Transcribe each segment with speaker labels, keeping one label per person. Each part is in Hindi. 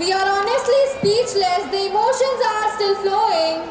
Speaker 1: We are honestly speechless. The emotions are still flowing.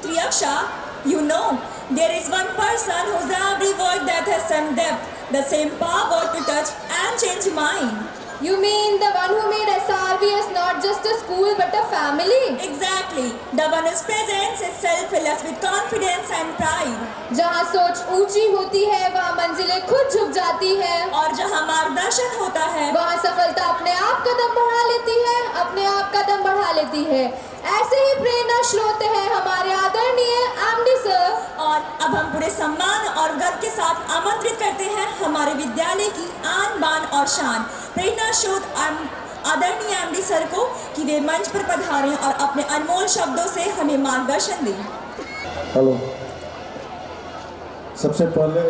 Speaker 2: Triyaksha, you know, there is one person whose every word that has some depth, the same power to touch and change mind.
Speaker 1: You mean the one who made SRVS not just a school but a family?
Speaker 2: Exactly. The one whose presence itself fills us with confidence and pride.
Speaker 1: जहाँ सोच ऊंची होती है वहाँ मंजिलें खुद झुक जाती है,
Speaker 2: और जहाँ मार्गदर्शन होता है
Speaker 1: वहाँ सफलता अपने आप कदम बढ़ा लेती है, अपने आप कदम बढ़ा लेती है। ऐसे ही प्रेरणा स्रोत है हमारे आदरणीय एमडी सर।
Speaker 2: और अब हम पूरे सम्मान और गर्व के साथ आमंत्रित करते हैं हमारे विद्यालय की आन बान और शान प्रेरणा स्रोत आदरणीय एमडी सर को कि वे मंच पर पधारें और अपने अनमोल शब्दों से हमें मार्गदर्शन दें।
Speaker 3: हेलो, सबसे पहले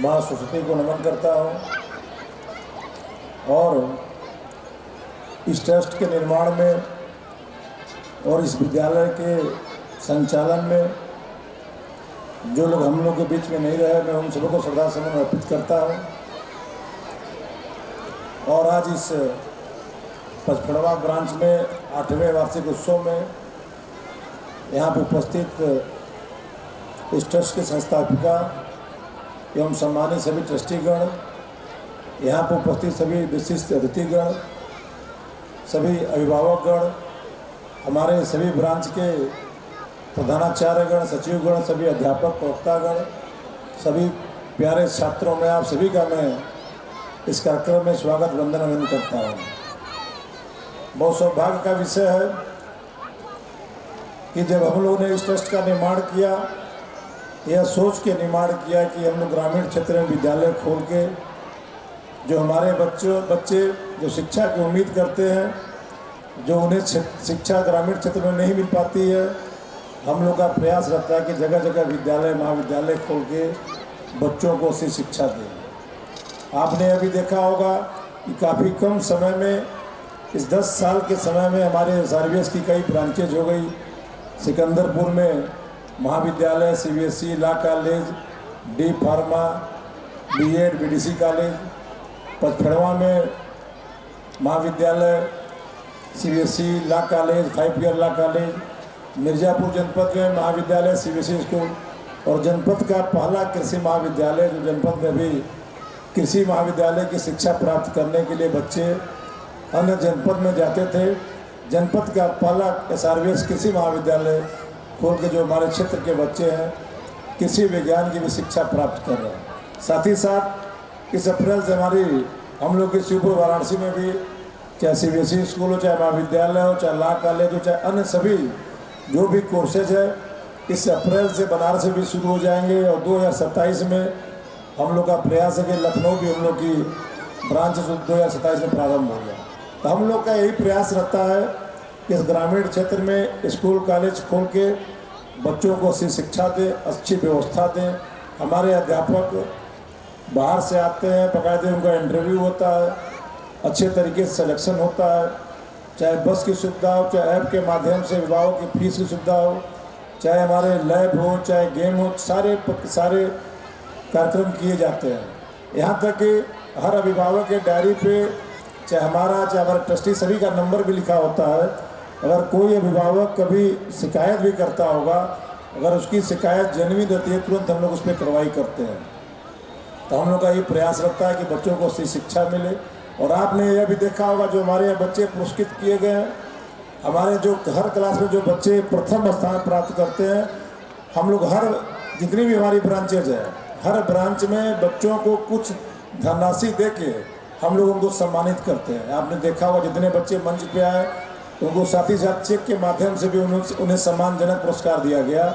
Speaker 3: माँ सरस्वती को नमन करता हूँ और इस ट्रस्ट के निर्माण में और इस विद्यालय के संचालन में जो लोग हम लोग के बीच में नहीं रहे, मैं उन सबको श्रद्धा सुमन अर्पित करता हूँ। और आज इस 55वां ब्रांच में 8वें वार्षिक उत्सव में यहाँ पर उपस्थित इस ट्रस्ट के संस्थापिका एवं सम्मानित सभी ट्रस्टीगण, यहाँ पर उपस्थित सभी विशिष्ट अतिथिगण, सभी अभिभावकगण, हमारे सभी ब्रांच के प्रधानाचार्यगण, सचिवगण, सभी अध्यापक प्रवक्तागण, सभी प्यारे छात्रों में आप सभी का मैं इस कार्यक्रम में स्वागत वंदन अभिनंदन करता हूँ। बहुत सौभाग्य का विषय है कि जब हम लोगों ने इस ट्रस्ट का निर्माण किया, यह सोच के निर्माण किया कि हम लोग ग्रामीण क्षेत्र में विद्यालय खोल के जो हमारे बच्चे जो शिक्षा की उम्मीद करते हैं, जो उन्हें शिक्षा ग्रामीण क्षेत्र में नहीं मिल पाती है, हम लोग का प्रयास रहता है कि जगह जगह विद्यालय महाविद्यालय खोल के बच्चों को उससे शिक्षा दें। आपने अभी देखा होगा कि काफ़ी कम समय में, इस 10 साल के समय में हमारे SRVS की कई ब्रांचेज हो गई। सिकंदरपुर में महाविद्यालय, CBSE law college, D pharma, BEd BDC college, 55वां में महाविद्यालय, CBSE law college, 5 year law college, Mirzapur जनपद में महाविद्यालय CBSE स्कूल और जनपद का पहला कृषि महाविद्यालय, जो जनपद में भी कृषि महाविद्यालय की शिक्षा प्राप्त करने के लिए बच्चे अन्य जनपद में जाते थे। जनपद का पहला SRVS कृषि महाविद्यालय खोल के जो हमारे क्षेत्र के बच्चे हैं कृषि विज्ञान की भी शिक्षा प्राप्त कर रहे हैं। साथ ही साथ इस अप्रैल से हमारी हम लोग के शिवपुर वाराणसी में भी चाहे CBSE स्कूल हो, चाहे महाविद्यालय हो, चाहे लॉ कॉलेज हो, चाहे अन्य सभी जो भी कोर्सेज है, इस अप्रैल से बनारस से भी शुरू हो जाएंगे। और 2027 में हम लोग का प्रयास है कि लखनऊ भी हम लोग की ब्रांच 2027 में प्रारंभ हो गया। तो हम लोग का यही प्रयास रहता है कि इस ग्रामीण क्षेत्र में स्कूल कॉलेज खोल के बच्चों को अच्छी शिक्षा दें, अच्छी व्यवस्था दें। हमारे अध्यापक बाहर से आते हैं, बाकायदे उनका इंटरव्यू होता है, अच्छे तरीके से सिलेक्शन होता है, चाहे बस की सुविधा हो, चाहे ऐप के माध्यम से अभिभावक की फीस की सुविधा हो, चाहे हमारे लैब हो, चाहे गेम हो, सारे कार्यक्रम किए जाते हैं। यहाँ तक कि हर अभिभावक के डायरी पे चाहे हमारे ट्रस्टी सभी का नंबर भी लिखा होता है। अगर कोई अभिभावक कभी शिकायत भी करता होगा, अगर उसकी शिकायत जेन्युइन रहती है, तुरंत हम लोग उस पर कार्रवाई करते हैं। तो हम लोग का ये प्रयास रहता है कि बच्चों को अच्छी शिक्षा मिले। और आपने यह भी देखा होगा जो हमारे यहाँ बच्चे पुरस्कृत किए गए हैं, हमारे जो हर क्लास में जो बच्चे प्रथम स्थान प्राप्त करते हैं, हम लोग हर जितनी भी हमारी ब्रांचेज है, हर ब्रांच में बच्चों को कुछ धनराशि दे के हम लोग उनको सम्मानित करते हैं। आपने देखा होगा जितने बच्चे मंच पे आए उनको साथ ही साथ चेक के माध्यम से भी उन्हें सम्मानजनक पुरस्कार दिया गया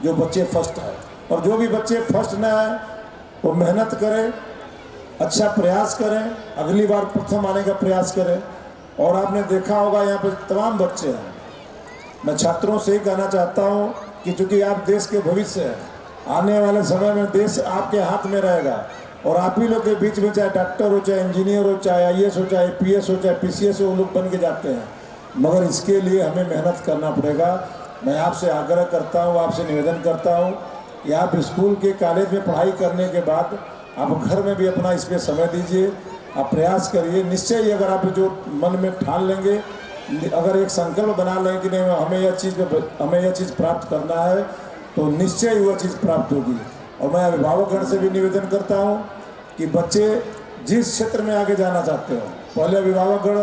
Speaker 3: जो बच्चे फर्स्ट आए। और जो भी बच्चे फर्स्ट न आए वो मेहनत करें, अच्छा प्रयास करें, अगली बार प्रथम आने का प्रयास करें। और आपने देखा होगा यहाँ पर तमाम बच्चे हैं। मैं छात्रों से ही कहना चाहता हूँ कि चूँकि आप देश के भविष्य हैं, आने वाले समय में देश आपके हाथ में रहेगा और आप ही लोग के बीच में चाहे डॉक्टर हो, चाहे इंजीनियर हो, चाहे IAS हो, चाहे PS हो, चाहे PCS हो, वो लोग बन के जाते हैं। मगर इसके लिए हमें मेहनत करना पड़ेगा। मैं आपसे आग्रह करता हूँ, आपसे निवेदन करता हूँ कि आप स्कूल के कॉलेज में पढ़ाई करने के बाद आप घर में भी अपना इस पर समय दीजिए। आप प्रयास करिए। निश्चय ही अगर आप जो मन में ठान लेंगे, अगर एक संकल्प बना लें कि नहीं हमें यह चीज़ प्राप्त करना है, तो निश्चय ही वह चीज़ प्राप्त होगी। और मैं अभिभावकगण से भी निवेदन करता हूँ कि बच्चे जिस क्षेत्र में आगे जाना चाहते हो, पहले अभिभावकगण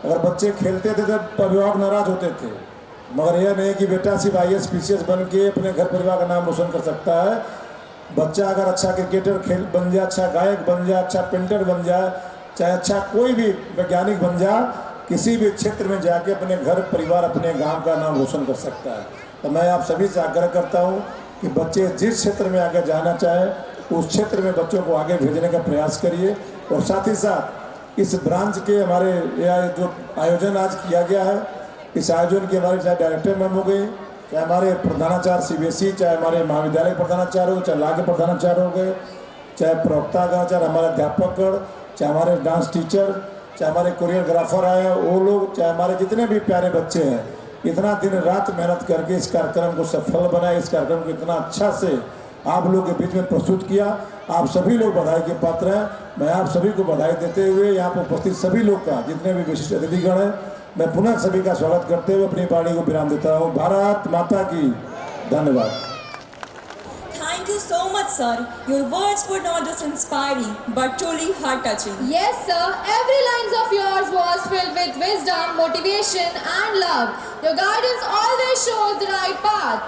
Speaker 3: अगर बच्चे खेलते थे तो अभिभावक नाराज होते थे, मगर यह नहीं कि बेटा सिर्फ IAS PCS बन के अपने घर परिवार का नाम रोशन कर सकता है। बच्चा अगर अच्छा क्रिकेटर बन जाए, अच्छा गायक बन जाए, अच्छा पेंटर बन जाए, चाहे अच्छा कोई भी वैज्ञानिक बन जाए, किसी भी क्षेत्र में जाके अपने घर परिवार अपने गांव का नाम रोशन कर सकता है। तो मैं आप सभी से आग्रह करता हूं कि बच्चे जिस क्षेत्र में आगे जाना चाहें उस क्षेत्र में बच्चों को आगे भेजने का प्रयास करिए। और साथ ही साथ इस ब्रांच के हमारे यह जो आयोजन आज किया गया है, इस आयोजन के हमारे चाहे डायरेक्टर मैम हो गए, चाहे हमारे प्रधानाचार्य CBSE, चाहे हमारे महाविद्यालय प्रधानाचार्य हो, चाहे ला के प्रधानाचार्य हो गए, चाहे प्रवक्तागण, चाहे हमारे अध्यापकगण, चाहे हमारे डांस टीचर, चाहे हमारे कोरियोग्राफर आए हैं वो लोग, चाहे हमारे जितने भी प्यारे बच्चे हैं, इतना दिन रात मेहनत करके इस कार्यक्रम को सफल बनाए, इस कार्यक्रम को इतना अच्छा से आप लोग के बीच में प्रस्तुत किया। आप सभी लोग बधाई के पात्र हैं। मैं आप सभी को बधाई देते हुए यहाँ पर उपस्थित सभी लोग का, जितने भी विशिष्ट अतिथिगण हैं, मैं पुनः सभी का स्वागत करते हुए अपनी वाणी को विराम देता हूँ। भारत माता की। धन्यवाद।
Speaker 2: Thank you so much, sir. Your words were not just inspiring, but truly heart-touching.
Speaker 1: Yes, sir. Every lines of yours was filled with wisdom, motivation, and love. Your guidance always shows the right path.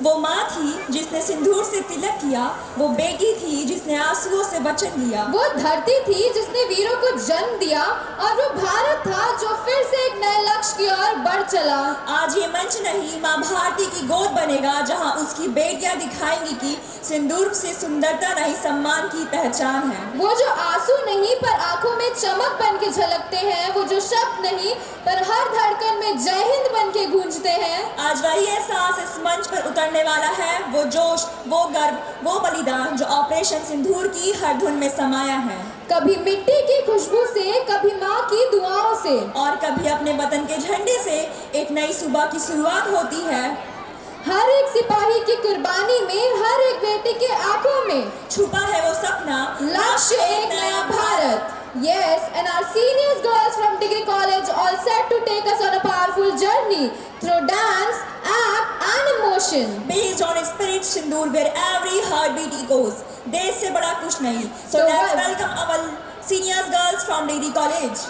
Speaker 2: वो माँ थी जिसने सिंदूर से तिलक किया, वो बेटी थी जिसने आंसुओं से वचन लिया,
Speaker 1: वो धरती थी जिसने वीरों को जन्म दिया, और वो भारत था जो फिर से एक नए लक्ष्य की ओर बढ़ चला।
Speaker 2: आज ये मंच नहीं माँ भारती की गोद बनेगा, जहाँ उसकी बेटियां दिखाएंगी कि सिंदूर से सुंदरता नहीं सम्मान की पहचान है।
Speaker 1: वो जो आंसू नहीं पर आंखों में चमक बन के झलकते हैं, वो जो शब्द नहीं पर हर धड़कन में जय हिंद बन के गूंजते हैं।
Speaker 2: आज वही एहसास इस मंच पर उतरने वाला है, वो जोश, वो गर्व, वो बलिदान जो ऑपरेशन सिंदूर की हर धुन में समाया है।
Speaker 1: कभी मिट्टी की खुशबू से, कभी माँ की दुआओं से,
Speaker 2: और कभी अपने वतन के झंडे से एक नई सुबह की शुरुआत होती है।
Speaker 1: हर एक सिपाही की कुर्बानी में, हर एक बेटी के आंखों में
Speaker 2: छुपा है वो सपना,
Speaker 1: लक्ष्य एक नया Bharat. Yes, and our seniors girls from Degree College all set to take us on a powerful journey through dance, act and emotion.
Speaker 2: Based on spirit Sindoor, where every heartbeat echoes. देश से बड़ा कुछ नहीं. So let's welcome our seniors girls from Degree College.